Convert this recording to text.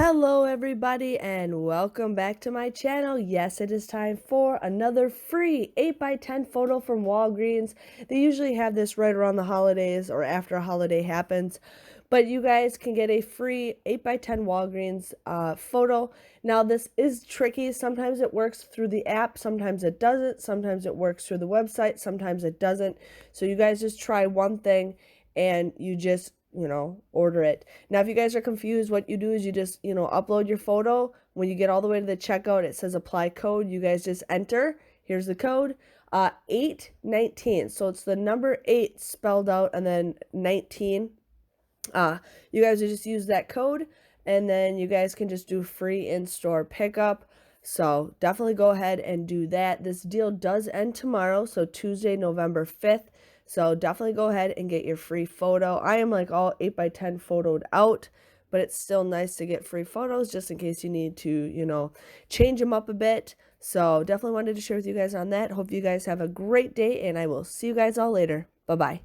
Hello everybody and welcome back to my channel. Yes, it is time for another free 8x10 photo from Walgreens. They usually have this right around the holidays or after a holiday happens, but you guys can get a free 8x10 Walgreens photo. Now this is tricky. Sometimes it works through the app, sometimes it doesn't, sometimes it works through the website, sometimes it doesn't. So you guys just try one thing and you just order it. Now, if you guys are confused, what you do is you just, upload your photo. When you get all the way to the checkout, it says apply code. You guys just enter. Here's the code, 819. So it's the number 8 spelled out and then 19. You guys will just use that code and then you guys can just do free in-store pickup. So definitely go ahead and do that. This deal does end tomorrow, so Tuesday, November 5th. So definitely go ahead and get your free photo. I am like all 8x10 photoed out, but it's still nice to get free photos just in case you need to, change them up a bit. So definitely wanted to share with you guys on that. Hope you guys have a great day and I will see you guys all later. Bye-bye.